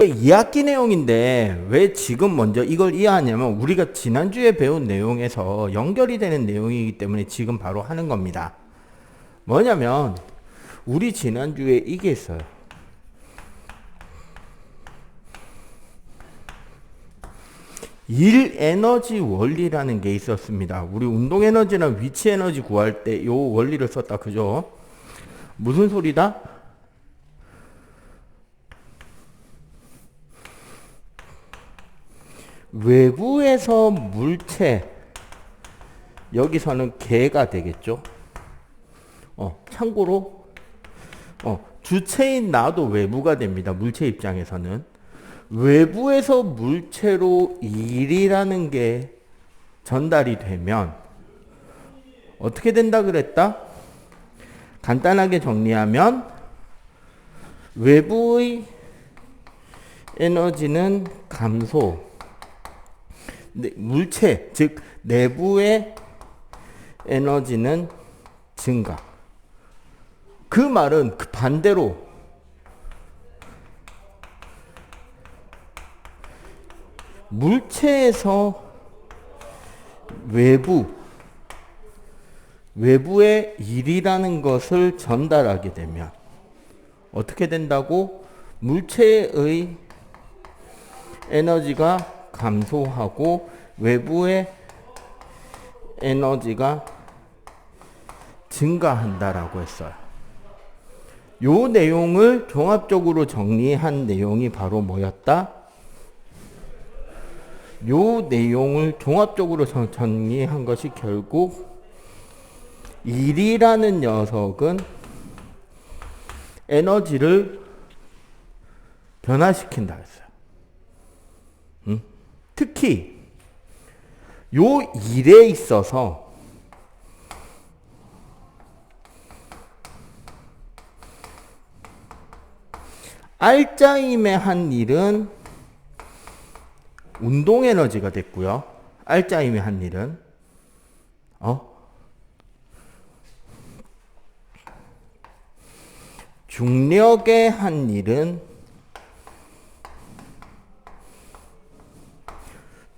2학기 내용인데 왜 지금 먼저 이걸 이해하냐면 우리가 지난주에 배운 내용에서 연결이 되는 내용이기 때문에 지금 바로 하는 겁니다. 뭐냐면 우리 지난주에 이게 있어요. 일 에너지 원리라는 게 있었습니다. 우리 운동 에너지나 위치 에너지 구할 때 이 원리를 썼다. 그죠? 무슨 소리다? 외부에서 물체, 여기서는 개가 되겠죠. 참고로 주체인 나도 외부가 됩니다. 물체 입장에서는. 외부에서 물체로 일이라는 게 전달이 되면 어떻게 된다 그랬다? 간단하게 정리하면 외부의 에너지는 감소, 물체, 즉 내부의 에너지는 증가. 그 말은 그 반대로 물체에서 외부의 일이라는 것을 전달하게 되면 어떻게 된다고? 물체의 에너지가 감소하고 외부의 에너지가 증가한다라고 했어요. 요 내용을 종합적으로 정리한 내용이 바로 뭐였다? 요 내용을 종합적으로 정리한 것이 결국 일이라는 녀석은 에너지를 변화시킨다 했어요. 특히 요 일에 있어서 알짜임의 한 일은 운동 에너지가 됐고요. 알짜임의 한 일은 중력의 한 일은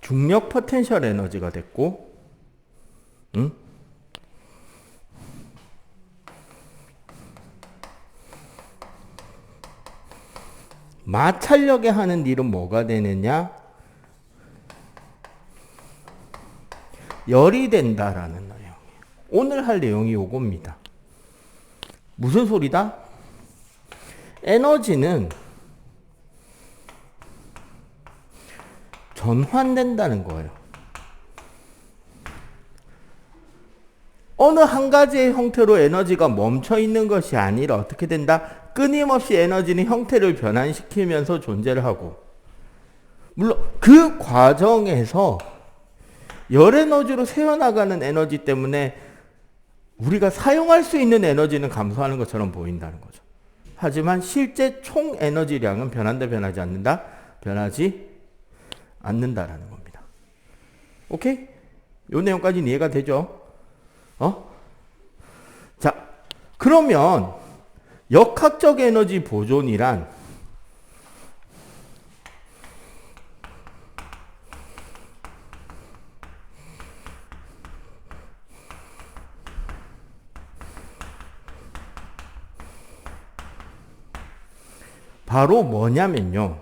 중력 포텐셜 에너지가 됐고, 마찰력에 하는 일은 뭐가 되느냐? 열이 된다라는 내용이에요. 오늘 할 내용이 요겁니다. 무슨 소리다? 에너지는 전환된다는 거예요. 어느 한 가지의 형태로 에너지가 멈춰 있는 것이 아니라 어떻게 된다? 끊임없이 에너지는 형태를 변환시키면서 존재를 하고, 물론 그 과정에서 열 에너지로 새어나가는 에너지 때문에 우리가 사용할 수 있는 에너지는 감소하는 것처럼 보인다는 거죠. 하지만 실제 총 에너지량은 변한다, 변하지 않는다? 변하지 않는다라는 겁니다. 오케이? 요 내용까지는 이해가 되죠? 자, 그러면 역학적 에너지 보존이란 바로 뭐냐면요.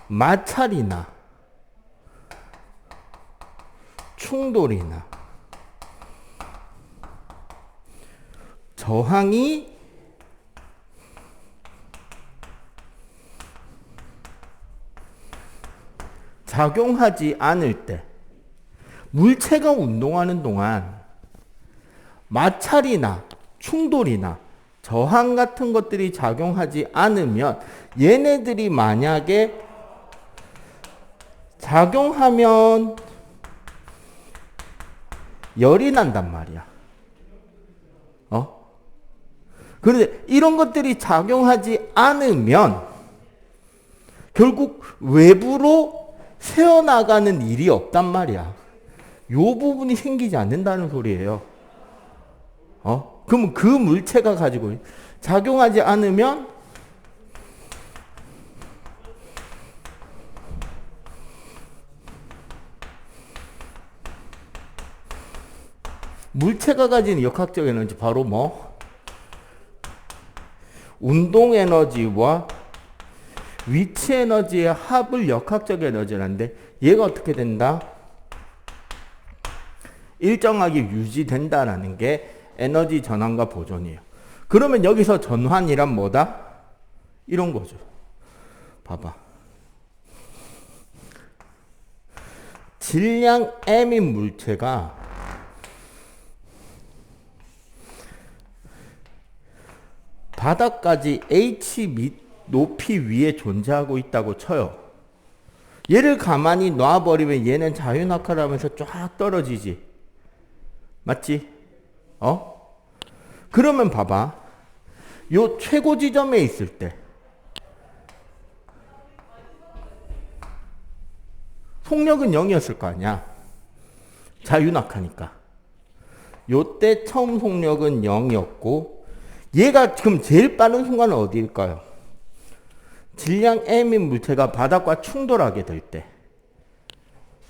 마찰이나 충돌이나 저항이 작용하지 않을 때, 물체가 운동하는 동안 마찰이나 충돌이나 저항 같은 것들이 작용하지 않으면, 얘네들이 만약에 작용하면 열이 난단 말이야. 그런데 이런 것들이 작용하지 않으면 결국 외부로 새어나가는 일이 없단 말이야. 요 부분이 생기지 않는다는 소리예요. 그러면 그 물체가 가지고 작용하지 않으면 물체가 가진 역학적 에너지 바로 뭐? 운동 에너지와 위치 에너지의 합을 역학적 에너지라는데 얘가 어떻게 된다? 일정하게 유지된다라는 게 에너지 전환과 보존이에요. 그러면 여기서 전환이란 뭐다? 이런 거죠. 봐봐. 질량 m인 물체가 바닥까지 h 높이 위에 존재하고 있다고 쳐요. 얘를 가만히 놔버리면 얘는 자유낙하를 하면서 쫙 떨어지지. 맞지? 그러면 봐봐. 요 최고 지점에 있을 때 속력은 0이었을 거 아니야. 자유낙하니까. 요때 처음 속력은 0이었고 얘가 지금 제일 빠른 순간은 어디일까요? 질량 m인 물체가 바닥과 충돌하게 될 때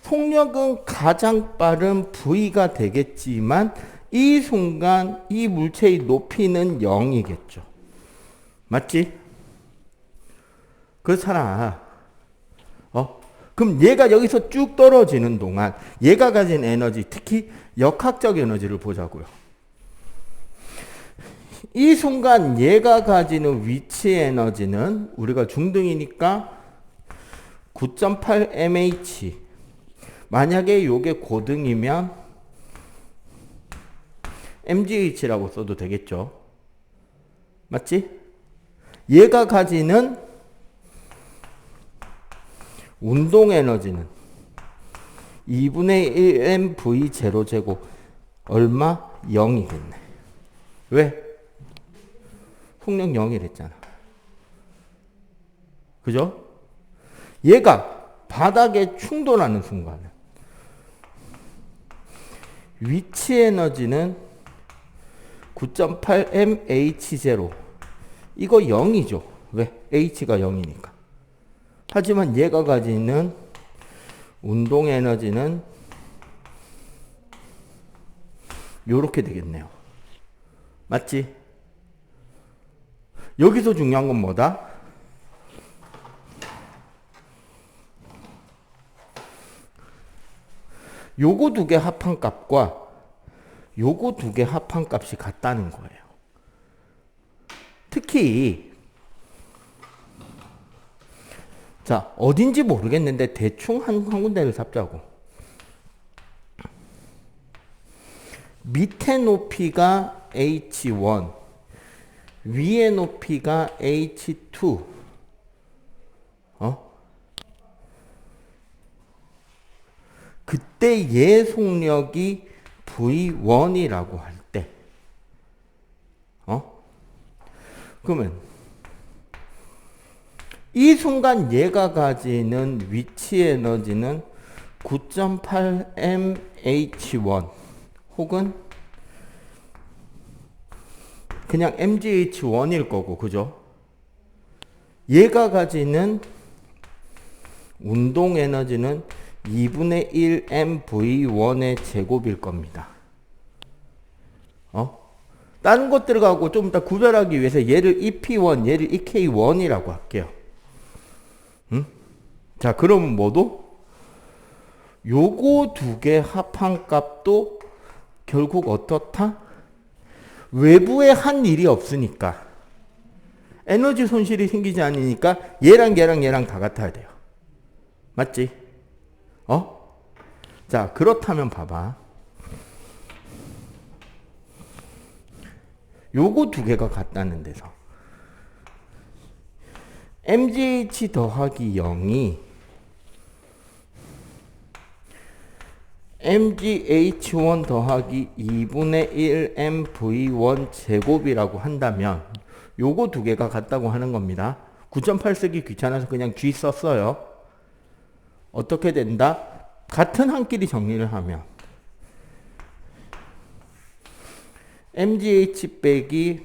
속력은 가장 빠른 v가 되겠지만 이 순간 이 물체의 높이는 0이겠죠. 맞지? 그렇잖아. 그럼 얘가 여기서 쭉 떨어지는 동안 얘가 가진 에너지, 특히 역학적 에너지를 보자고요. 이 순간 얘가 가지는 위치 에너지는 우리가 중등이니까 9.8 mH. 만약에 요게 고등이면 mgh라고 써도 되겠죠. 맞지? 얘가 가지는 운동 에너지는 2분의 1 mv 제로 제곱 얼마? 0이겠네. 왜? 속력 0이랬잖아. 그죠? 얘가 바닥에 충돌하는 순간은 위치 에너지는 9.8 mh0 이거 0이죠. 왜? h가 0이니까. 하지만 얘가 가지는 운동 에너지는 요렇게 되겠네요. 맞지? 여기서 중요한 건 뭐다? 요거 두 개 합한 값과 요거 두 개 합한 값이 같다는 거예요. 특히 자, 어딘지 모르겠는데 대충 한 군데를 잡자고. 밑에 높이가 h1, 위의 높이가 h2. 그때 얘 속력이 v1이라고 할 때, 그러면 이 순간 얘가 가지는 위치 에너지는 9.8 mh1 혹은 그냥 mgh1일 거고, 그죠? 얘가 가지는 운동 에너지는 2분의 1 mv1의 제곱일 겁니다. 다른 것들하고 좀 이따 구별하기 위해서 얘를 EP1, 얘를 EK1이라고 할게요. 자, 그러면 뭐도? 요거 두 개 합한 값도 결국 어떻다? 외부에 한 일이 없으니까 에너지 손실이 생기지 않으니까 얘랑 다 같아야 돼요. 맞지? 자, 그렇다면 봐봐. 요거 두 개가 같다는 데서 mgh 더하기 0이 mgh1 더하기 2분의 1 mv1 제곱이라고 한다면 요거 두 개가 같다고 하는 겁니다. 9.8 쓰기 귀찮아서 그냥 G 썼어요. 어떻게 된다? 같은 한 끼리 정리를 하면 mgh 빼기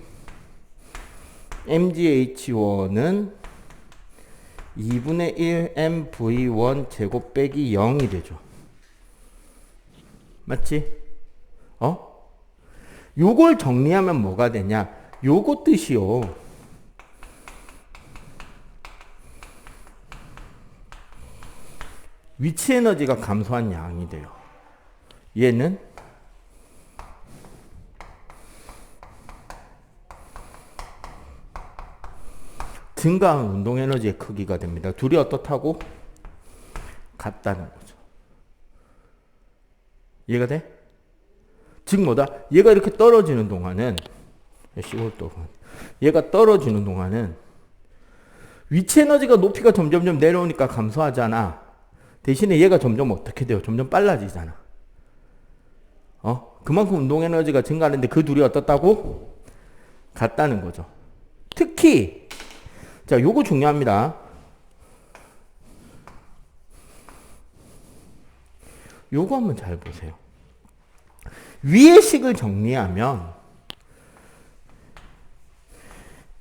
mgh1은 2분의 1 mv1 제곱 빼기 0이 되죠. 맞지? 요걸 정리하면 뭐가 되냐? 요거 뜻이요. 위치 에너지가 감소한 양이 돼요. 얘는 증가한 운동 에너지의 크기가 됩니다. 둘이 어떻다고? 같다는 거죠. 이해가 돼? 즉 뭐다? 얘가 이렇게 떨어지는 동안은 얘가 떨어지는 동안은 위치 에너지가 높이가 점점점 내려오니까 감소하잖아. 대신에 얘가 점점 어떻게 돼요? 점점 빨라지잖아. 그만큼 운동 에너지가 증가하는데 그 둘이 어떻다고? 같다는 거죠. 특히 자, 요거 중요합니다. 요거 한번 잘 보세요. 위의 식을 정리하면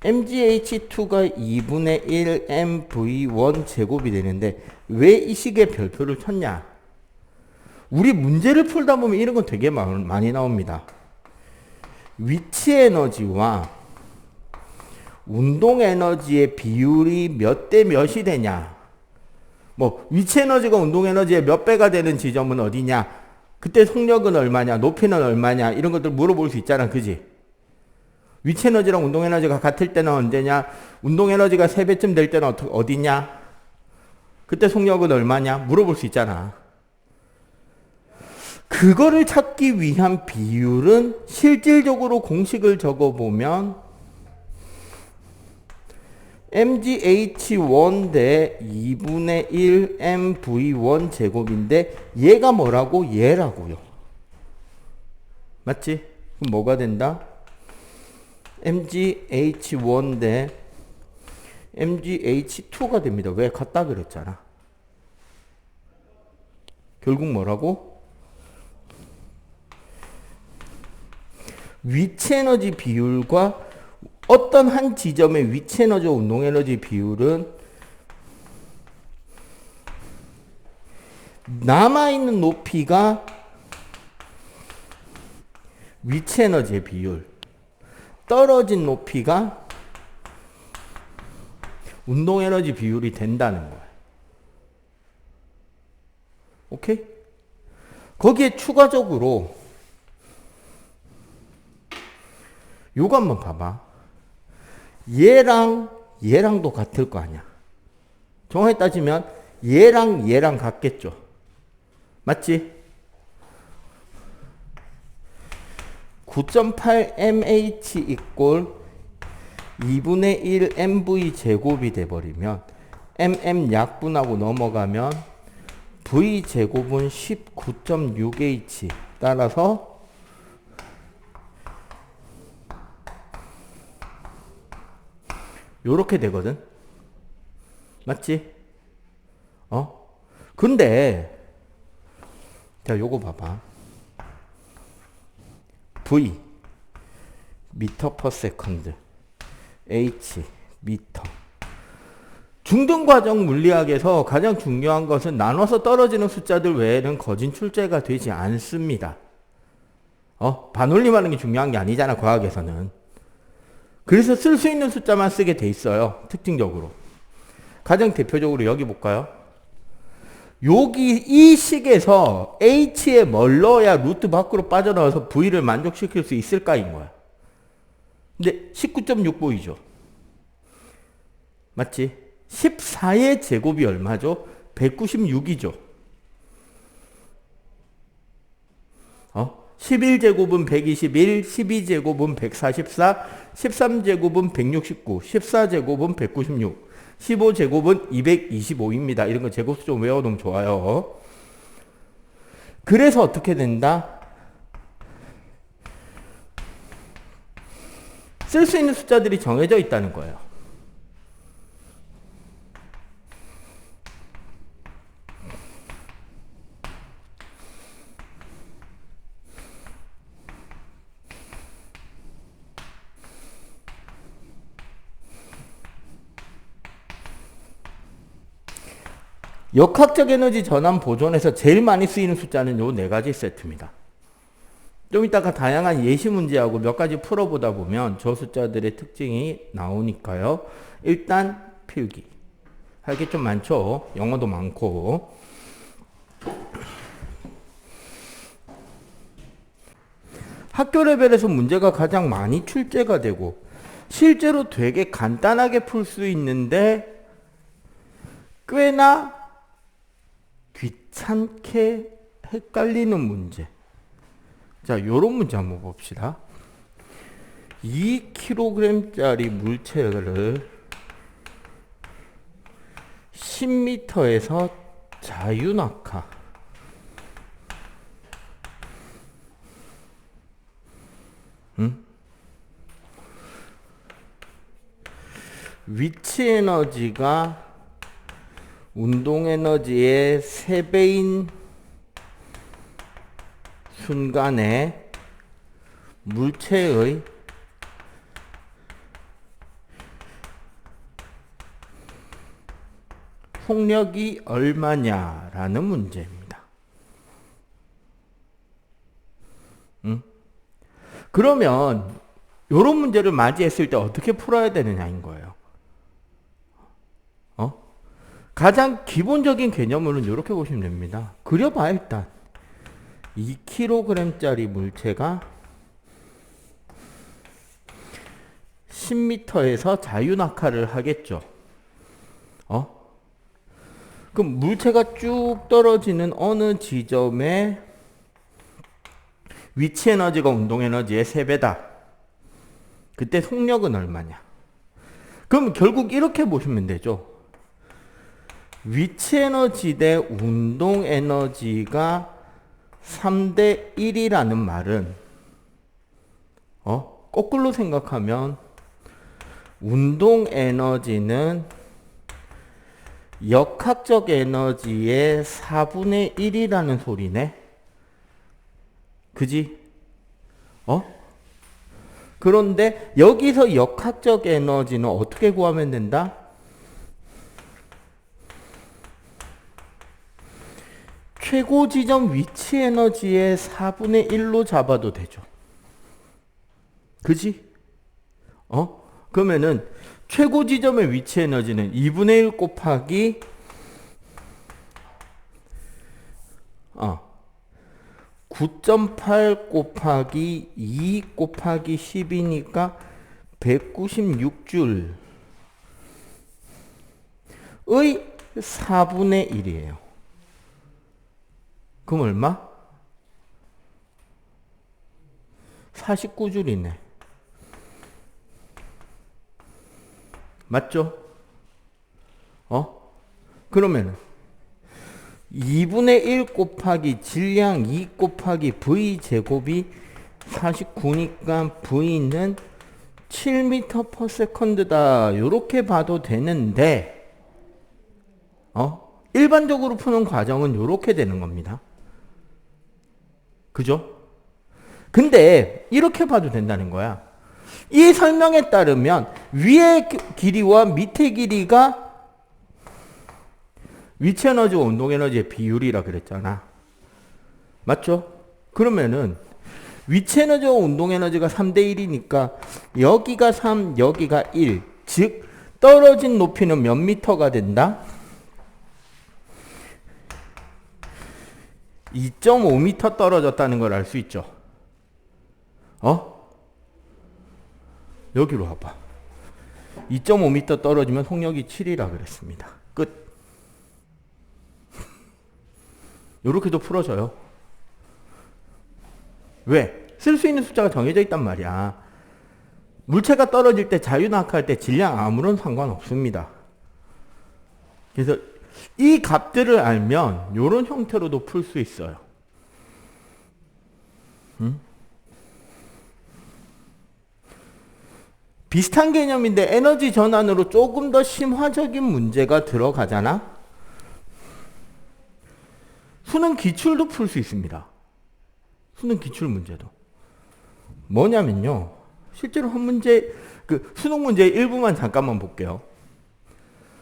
mgh2가 2분의 1 mv1 제곱이 되는데 왜 이 식의 별표를 쳤냐? 우리 문제를 풀다 보면 이런 건 되게 많이 나옵니다. 위치 에너지와 운동 에너지의 비율이 몇 대 몇이 되냐? 뭐 위치 에너지가 운동 에너지의 몇 배가 되는 지점은 어디냐? 그때 속력은 얼마냐? 높이는 얼마냐? 이런 것들 물어볼 수 있잖아. 그지? 위치 에너지랑 운동 에너지가 같을 때는 언제냐? 운동 에너지가 3배쯤 될 때는 어디냐? 그때 속력은 얼마냐? 물어볼 수 있잖아. 그거를 찾기 위한 비율은 실질적으로 공식을 적어보면 mgh1 대 2분의 1 mv1 제곱인데 얘가 뭐라고? 얘라고요. 맞지? 그럼 뭐가 된다? mgh1 대 mgh2가 됩니다. 왜? 같다 그랬잖아. 결국 뭐라고? 위치 에너지 비율과 어떤 한 지점의 위치 에너지와 운동 에너지 비율은 남아있는 높이가 위치 에너지의 비율, 떨어진 높이가 운동 에너지 비율이 된다는 거야. 오케이? 거기에 추가적으로 요거 한번 봐봐. 얘랑도 같을 거 아니야. 정확히 따지면 얘랑 같겠죠. 맞지? 9.8 mh 이꼴 2분의 1 mv 제곱이 돼버리면 약분하고 넘어가면 v 제곱은 19.6h 따라서 요렇게 되거든. 맞지? 근데 자, 요거 봐봐. v 미터 퍼 세컨드 h 미터. 중등과정 물리학에서 가장 중요한 것은 나눠서 떨어지는 숫자들 외에는 거진 출제가 되지 않습니다. 반올림하는 게 중요한 게 아니잖아, 과학에서는. 그래서 쓸 수 있는 숫자만 쓰게 돼 있어요. 특징적으로. 가장 대표적으로 여기 볼까요? 여기 이 식에서 h에 뭘 넣어야 루트 밖으로 빠져나와서 v를 만족시킬 수 있을까인 거야. 근데 19.6 보이죠? 맞지? 14의 제곱이 얼마죠? 196이죠. 11제곱은 121, 12제곱은 144, 13제곱은 169, 14제곱은 196, 15제곱은 225입니다. 이런 거 제곱수 좀 외워놓으면 좋아요. 그래서 어떻게 된다? 쓸 수 있는 숫자들이 정해져 있다는 거예요. 역학적 에너지 전환 보존에서 제일 많이 쓰이는 숫자는 요 네 가지 세트입니다. 좀 이따가 다양한 예시 문제하고 몇 가지 풀어보다 보면 저 숫자들의 특징이 나오니까요. 일단 필기. 할 게 좀 많죠. 영어도 많고. 학교 레벨에서 문제가 가장 많이 출제가 되고 실제로 되게 간단하게 풀 수 있는데 꽤나 귀찮게 헷갈리는 문제. 자, 요런 문제 한번 봅시다. 2kg짜리 물체를 10m에서 자유낙하. 위치 에너지가 운동 에너지의 3배인 순간에 물체의 속력이 얼마냐라는 문제입니다. 그러면 이런 문제를 맞이했을 때 어떻게 풀어야 되느냐인 거예요. 가장 기본적인 개념으로는 이렇게 보시면 됩니다. 그려봐 일단. 2kg짜리 물체가 10m에서 자유낙하를 하겠죠. 그럼 물체가 쭉 떨어지는 어느 지점에 위치 에너지가 운동 에너지의 3배다. 그때 속력은 얼마냐? 그럼 결국 이렇게 보시면 되죠. 위치 에너지 대 운동 에너지가 3대 1이라는 말은 거꾸로 생각하면 운동 에너지는 역학적 에너지의 4분의 1이라는 소리네. 그지? 그런데 여기서 역학적 에너지는 어떻게 구하면 된다? 최고 지점 위치 에너지의 4분의 1로 잡아도 되죠. 그지? 그러면은 최고 지점의 위치 에너지는 2분의 1 곱하기 9.8 곱하기 2 곱하기 10이니까 196줄의 4분의 1이에요. 그럼 얼마? 49줄이네. 맞죠? 그러면 2분의 1 곱하기 질량 2 곱하기 v 제곱이 49니까 v는 7m/s다. 요렇게 봐도 되는데 일반적으로 푸는 과정은 요렇게 되는 겁니다. 그죠? 근데 이렇게 봐도 된다는 거야. 이 설명에 따르면 위의 길이와 밑의 길이가 위치 에너지와 운동 에너지의 비율이라 그랬잖아. 맞죠? 그러면은 위치 에너지와 운동 에너지가 3대 1이니까 여기가 3, 여기가 1. 즉 떨어진 높이는 몇 미터가 된다? 2.5m 떨어졌다는 걸 알 수 있죠. 여기로 와봐. 2.5m 떨어지면 속력이 7이라 그랬습니다. 끝. 요렇게도 풀어져요. 왜? 쓸 수 있는 숫자가 정해져 있단 말이야. 물체가 떨어질 때 자유낙하할 때 질량 아무런 상관없습니다. 그래서 이 값들을 알면 요런 형태로도 풀 수 있어요. 비슷한 개념인데 에너지 전환으로 조금 더 심화적인 문제가 들어가잖아. 수능 기출도 풀 수 있습니다. 수능 기출 문제도. 뭐냐면요. 실제로 한 문제, 수능 문제 일부만 잠깐만 볼게요.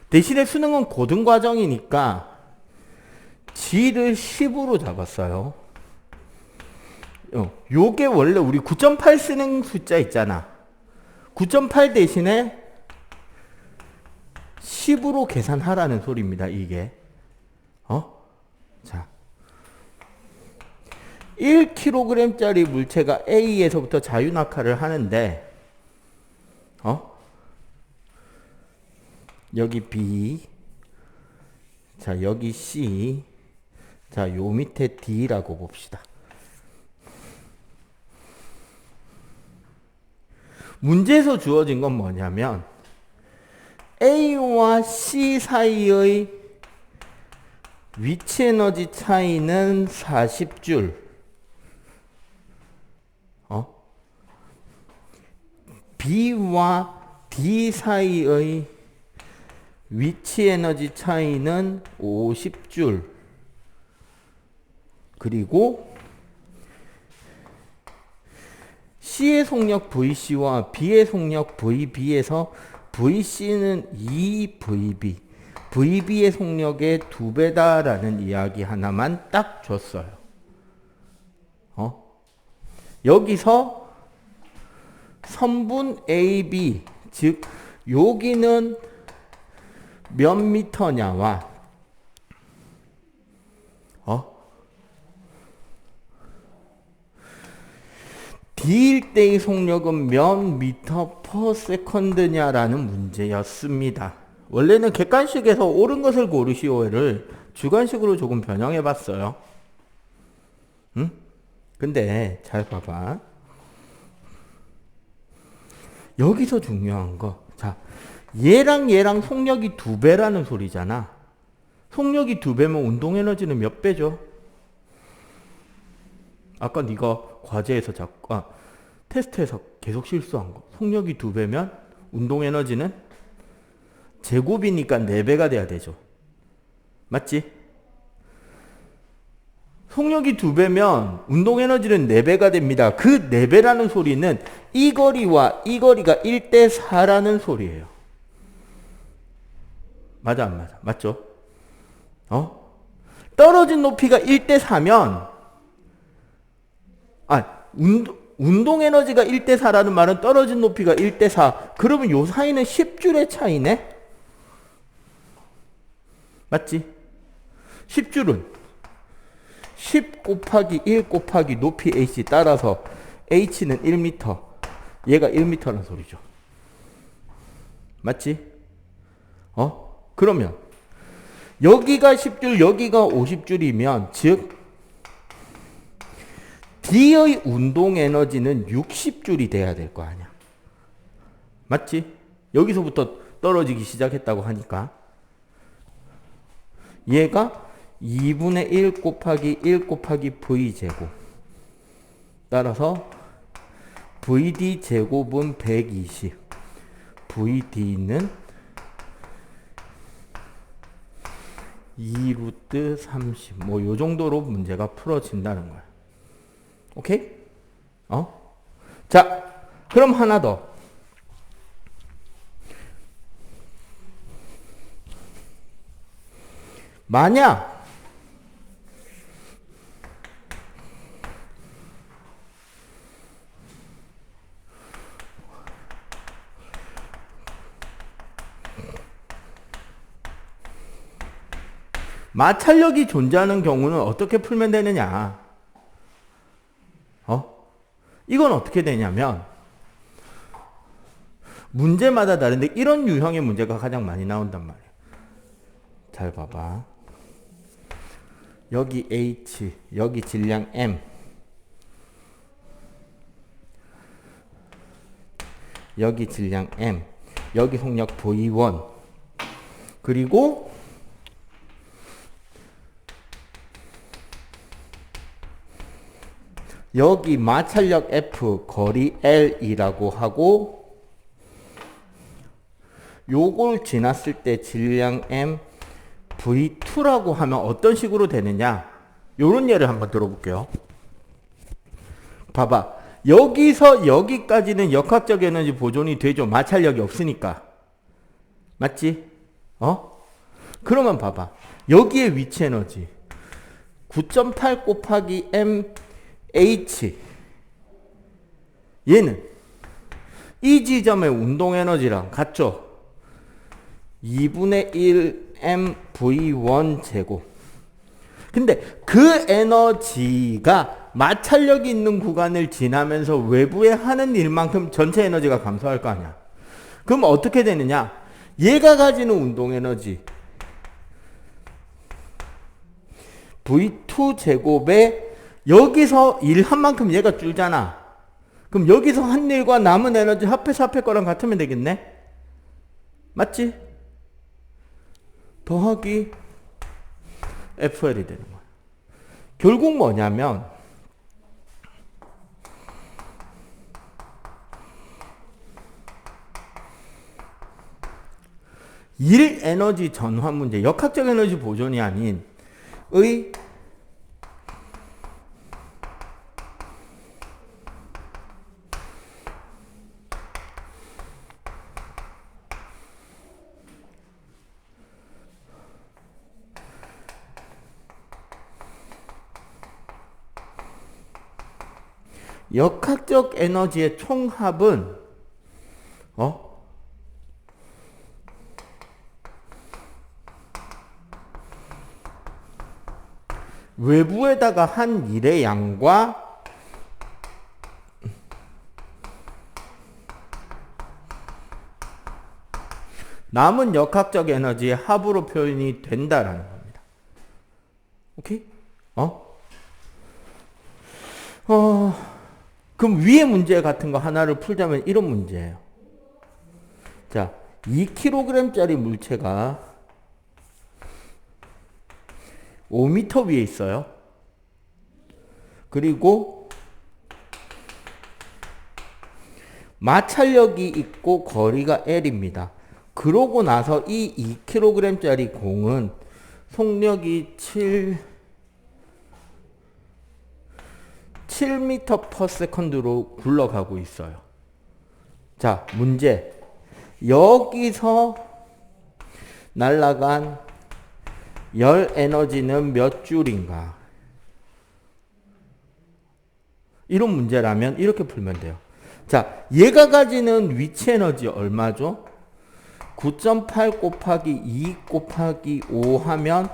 대신에 수능은 고등과정이니까 G를 10으로 잡았어요. 요게 원래 우리 9.8 쓰는 숫자 있잖아. 9.8 대신에 10으로 계산하라는 소리입니다. 이게. 자. 1kg짜리 물체가 A에서부터 자유낙하를 하는데, 여기 B, 자, 여기 C, 자, 요 밑에 D라고 봅시다. 문제에서 주어진 건 뭐냐면, A와 C 사이의 위치 에너지 차이는 40줄. B와 D 사이의 위치 에너지 차이는 50줄. 그리고 C의 속력 VC와 B의 속력 VB에서 VC는 2VB, VB의 속력의 2배다라는 이야기 하나만 딱 줬어요. 여기서 선분 AB, 즉 여기는 몇 미터냐와 D일 때의 속력은 몇 미터 퍼 세컨드냐라는 문제였습니다. 원래는 객관식에서 옳은 것을 고르시오를 주관식으로 조금 변형해 봤어요. 응? 근데 잘 봐봐. 여기서 중요한 거. 자, 얘랑 속력이 2배라는 소리잖아. 속력이 2배면 운동 에너지는 몇 배죠? 아까 네가 과제에서 테스트에서 계속 실수한 거. 속력이 2배면 운동 에너지는 제곱이니까 4배가 돼야 되죠. 맞지? 속력이 2배면 운동 에너지는 4배가 됩니다. 그 4배라는 소리는 이 거리와 이 거리가 1대4라는 소리예요. 맞아 안 맞아? 맞죠? 떨어진 높이가 1대4면 운동 에너지가 1대4라는 말은 떨어진 높이가 1대4. 그러면 요 사이는 10줄의 차이네? 맞지? 10줄은 10 곱하기 1 곱하기 높이 h 따라서 h는 1m, 얘가 1m라는 소리죠. 맞지? 그러면 여기가 10줄, 여기가 50줄이면 즉 D의 운동 에너지는 60줄이 돼야 될 거 아니야. 맞지? 여기서부터 떨어지기 시작했다고 하니까 얘가 2분의 1 곱하기 1 곱하기 V제곱. 따라서 VD 제곱은 120. VD는 2루트 30. 뭐 요 정도로 문제가 풀어진다는 거야. 오케이? 자, 그럼 하나 더. 만약 마찰력이 존재하는 경우는 어떻게 풀면 되느냐? 이건 어떻게 되냐면 문제마다 다른데 이런 유형의 문제가 가장 많이 나온단 말이에요. 잘 봐봐. 여기 H, 여기 질량 M, 여기 질량 M, 여기 속력 V1, 그리고 여기 마찰력 F, 거리 L이라고 하고 요걸 지났을 때 질량 M, V2라고 하면 어떤 식으로 되느냐? 요런 예를 한번 들어볼게요. 봐봐. 여기서 여기까지는 역학적 에너지 보존이 되죠. 마찰력이 없으니까. 맞지? 그러면 봐봐. 여기에 위치 에너지. 9.8 곱하기 mh 얘는 이 지점의 운동 에너지랑 같죠? 2분의 1 mv1 제곱. 근데 그 에너지가 마찰력이 있는 구간을 지나면서 외부에 하는 일만큼 전체 에너지가 감소할 거 아니야. 그럼 어떻게 되느냐? 얘가 가지는 운동 에너지 v2 제곱에 여기서 일한 만큼 얘가 줄잖아. 그럼 여기서 한 일과 남은 에너지 합해서 앞에 거랑 같으면 되겠네? 맞지? 더하기 FL이 되는 거야. 결국 뭐냐면 일 에너지 전환 문제, 역학적 에너지 보존이 아닌 의 역학적 에너지의 총합은 외부에다가 한 일의 양과 남은 역학적 에너지의 합으로 표현이 된다라는 겁니다. 오케이? 그럼 위에 문제 같은 거 하나를 풀자면 이런 문제예요. 자, 2kg짜리 물체가 5m 위에 있어요. 그리고 마찰력이 있고 거리가 L입니다. 그러고 나서 이 2kg짜리 공은 속력이 7m/s로 굴러가고 있어요. 자, 문제. 여기서 날아간 열 에너지는 몇 줄인가? 이런 문제라면 이렇게 풀면 돼요. 자, 얘가 가지는 위치 에너지 얼마죠? 9.8 곱하기 2 곱하기 5 하면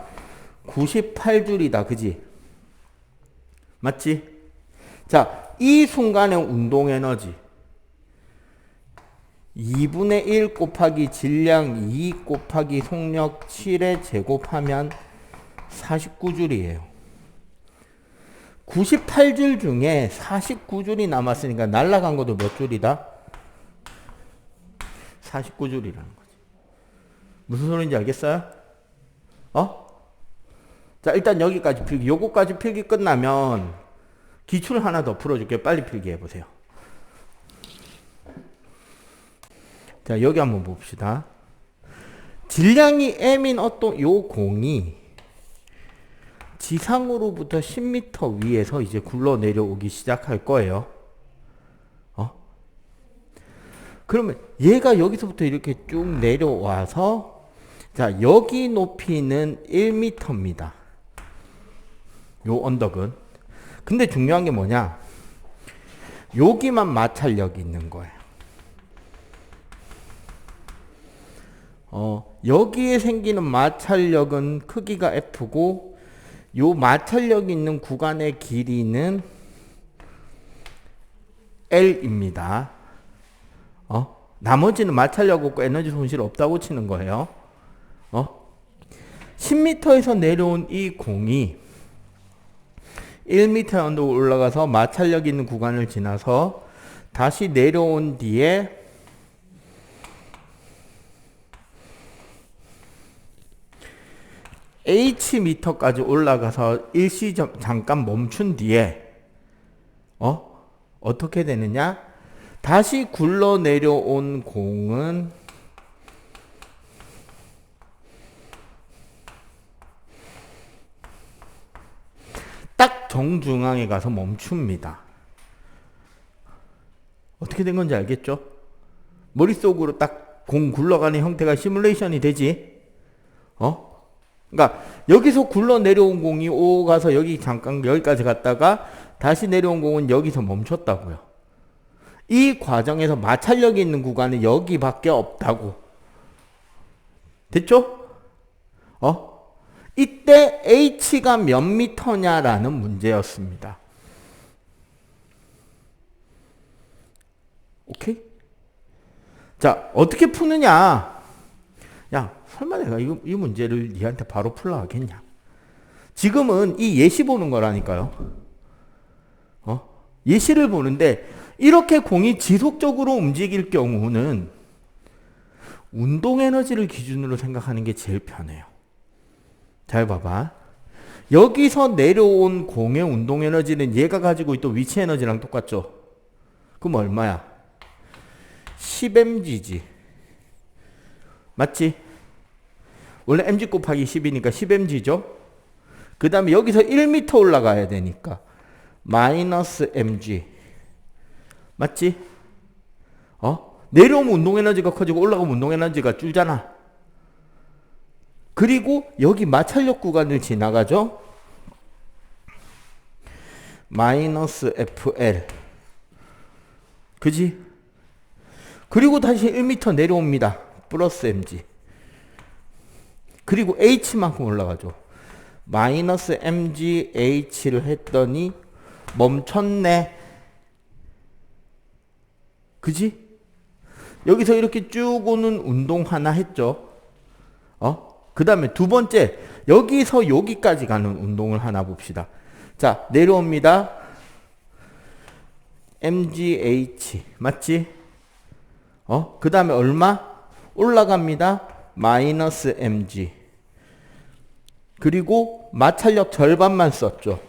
98줄이다. 그지? 맞지? 자, 이 순간의 운동 에너지 2분의 1 곱하기 질량 2 곱하기 속력 7에 제곱하면 49줄이에요. 98줄 중에 49줄이 남았으니까 날아간 것도 몇 줄이다? 49줄이라는 거지. 무슨 소리인지 알겠어요? 자, 일단 여기까지 필기. 요거까지 필기 끝나면 기출 하나 더 풀어줄게요. 빨리 필기 해보세요. 자, 여기 한번 봅시다. 질량이 m인 어떤 요 공이 지상으로부터 10m 위에서 이제 굴러 내려오기 시작할 거예요. 그러면 얘가 여기서부터 이렇게 쭉 내려와서 자, 여기 높이는 1m입니다. 요 언덕은. 근데 중요한 게 뭐냐? 여기만 마찰력이 있는 거예요. 여기에 생기는 마찰력은 크기가 F고 요 마찰력이 있는 구간의 길이는 L입니다. 나머지는 마찰력 없고 에너지 손실 없다고 치는 거예요. 10m에서 내려온 이 공이 1m 언덕 올라가서 마찰력 있는 구간을 지나서 다시 내려온 뒤에 Hm까지 올라가서 일시적 잠깐 멈춘 뒤에 어떻게 되느냐? 다시 굴러 내려온 공은 딱 정중앙에 가서 멈춥니다. 어떻게 된 건지 알겠죠? 머릿속으로 딱 공 굴러가는 형태가 시뮬레이션이 되지? 그러니까 여기서 굴러 내려온 공이 오 가서 여기 잠깐 여기까지 갔다가 다시 내려온 공은 여기서 멈췄다고요. 이 과정에서 마찰력이 있는 구간은 여기밖에 없다고. 됐죠? 이때 H가 몇 미터냐라는 문제였습니다. 오케이? 자, 어떻게 푸느냐? 야, 설마 내가 이 문제를 니한테 바로 풀라 하겠냐? 지금은 이 예시 보는 거라니까요. 예시를 보는데 이렇게 공이 지속적으로 움직일 경우는 운동 에너지를 기준으로 생각하는 게 제일 편해요. 잘 봐봐. 여기서 내려온 공의 운동 에너지는 얘가 가지고 있던 위치 에너지랑 똑같죠? 그럼 얼마야? 10mg지. 맞지? 원래 mg 곱하기 10이니까 10mg죠? 그 다음에 여기서 1m 올라가야 되니까 마이너스 mg. 맞지? 내려오면 운동 에너지가 커지고 올라가면 운동 에너지가 줄잖아. 그리고 여기 마찰력 구간을 지나가죠? 마이너스 FL. 그지? 그리고 다시 1m 내려옵니다. 플러스 mg. 그리고 h만큼 올라가죠. 마이너스 mg h를 했더니 멈췄네. 그지? 여기서 이렇게 쭉 오는 운동 하나 했죠. 그 다음에 두 번째, 여기서 여기까지 가는 운동을 하나 봅시다. 자, 내려옵니다. mgh. 맞지? 그 다음에 얼마? 올라갑니다. 마이너스 mg. 그리고 마찰력 절반만 썼죠.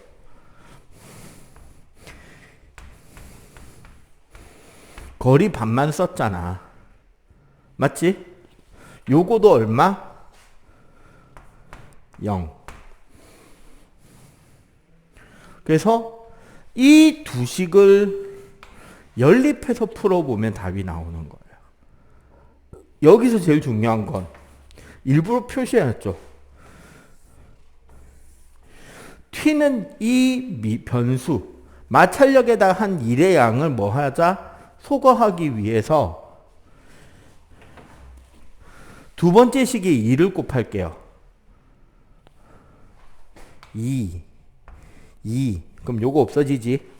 거리 반만 썼잖아. 맞지? 요거도 얼마? 0. 그래서 이 두 식을 연립해서 풀어보면 답이 나오는 거예요. 여기서 제일 중요한 건 일부러 표시해놨죠. t는 이 변수, 마찰력에다 한 1의 양을 뭐 하자? 소거하기 위해서 두 번째 식에 2를 곱할게요. 2. 그럼 요거 없어지지?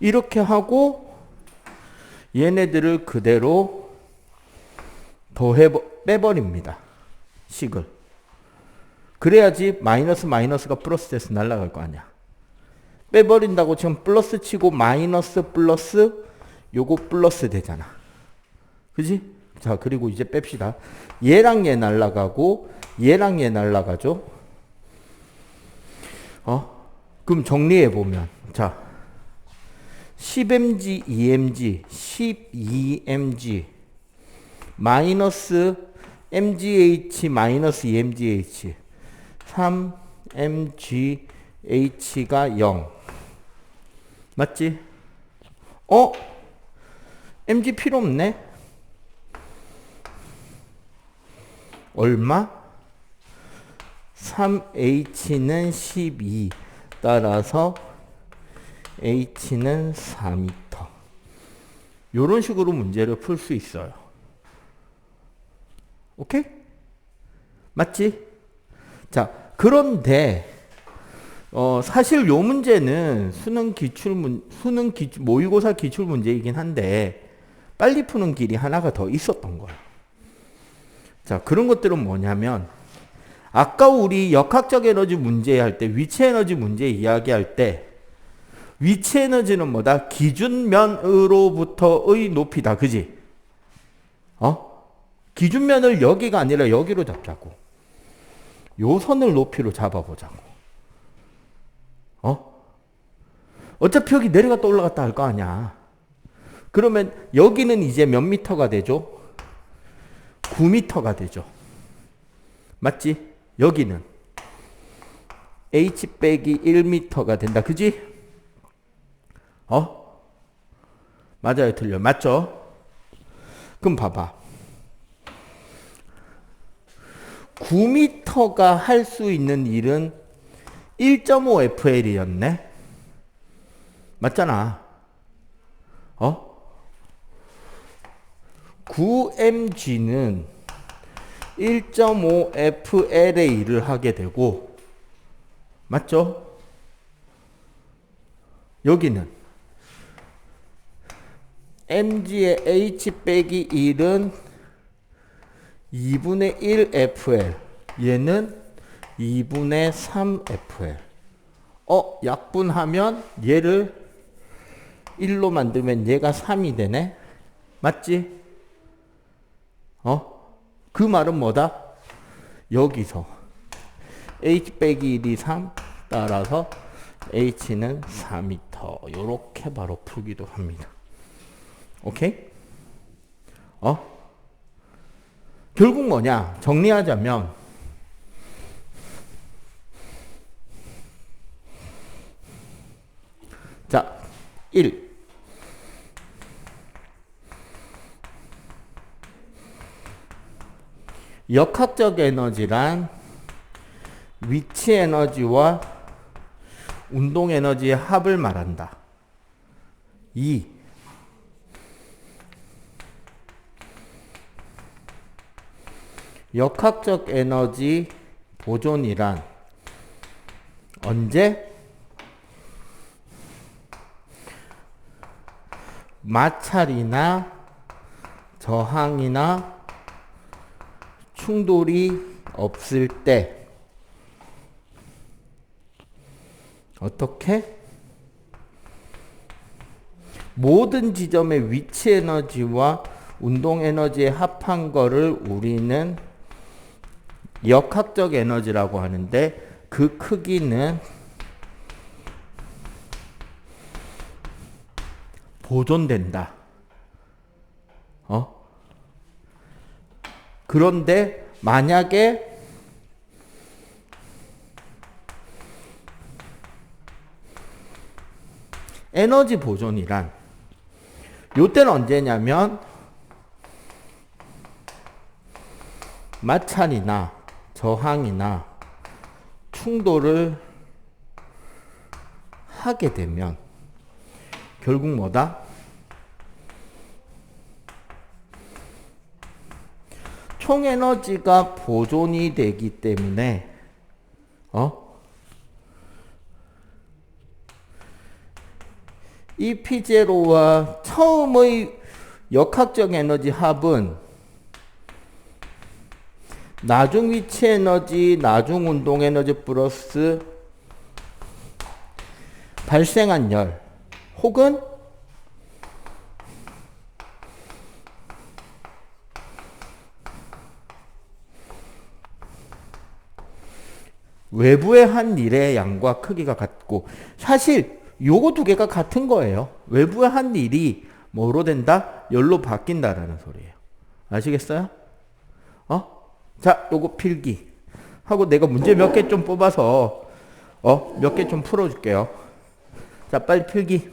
이렇게 하고 얘네들을 그대로 빼버립니다. 식을. 그래야지 마이너스가 플러스 돼서 날아갈 거 아니야. 빼버린다고 지금 플러스 치고 마이너스 플러스 요거 플러스 되잖아. 그지? 자, 그리고 이제 뺍시다. 얘랑 얘 날아가고 얘랑 얘 날아가죠. 그럼 정리해 보면 자, 10mg, 2mg, 12mg 마이너스 mgh 마이너스 2mgh 3mgh가 0. 맞지? mg 필요 없네? 얼마? 3h는 12. 따라서 h는 4m. 이런 식으로 문제를 풀 수 있어요. 오케이? 맞지? 자, 그런데 사실 요 문제는 모의고사 기출 문제이긴 한데 빨리 푸는 길이 하나가 더 있었던 거예요. 자, 그런 것들은 뭐냐면 아까 우리 역학적 에너지 문제 할 때, 위치 에너지 문제 이야기할 때 위치 에너지는 뭐다? 기준면으로부터의 높이다. 그지? 기준면을 여기가 아니라 여기로 잡자고. 요 선을 높이로 잡아보자고. 어차피 여기 내려갔다 올라갔다 할 거 아니야. 그러면 여기는 이제 몇 미터가 되죠? 9미터가 되죠. 맞지? 여기는 h 빼기 1미터가 된다. 그지? 맞아요? 틀려? 맞죠? 그럼 봐봐. 9m가 할 수 있는 일은 1.5FL이었네. 맞잖아. 9mg는 1.5FL의 일을 하게 되고, 맞죠? 여기는 mg의 h 빼기 1은 2분의 1FL, 얘는 2분의 3FL. 약분하면 얘를 1로 만들면 얘가 3이 되네. 맞지? 그 말은 뭐다? 여기서 h 빼기 1이 3, 따라서 h는 4m. 요렇게 바로 풀기도 합니다. 오케이? 결국 뭐냐? 정리하자면 자, 1. 역학적 에너지란 위치 에너지와 운동 에너지의 합을 말한다. 2. 역학적 에너지 보존이란 언제? 마찰이나 저항이나 충돌이 없을 때. 어떻게? 모든 지점의 위치 에너지와 운동 에너지의 합한 거를 우리는 역학적 에너지라고 하는데, 그 크기는 보존된다. 그런데 만약에 에너지 보존이란 요때는 언제냐면 마찰이나 저항이나 충돌을 하게 되면 결국 뭐다? 총 에너지가 보존이 되기 때문에 이 P0와 처음의 역학적 에너지 합은 나중 위치 에너지, 나중 운동 에너지 플러스 발생한 열 혹은 외부의 한 일의 양과 크기가 같고, 사실 요거 두 개가 같은 거예요. 외부의 한 일이 뭐로 된다? 열로 바뀐다라는 소리예요. 아시겠어요? 자, 요거 필기 하고 내가 문제 몇 개 좀 뽑아서 몇 개 좀 풀어줄게요. 자, 빨리 필기.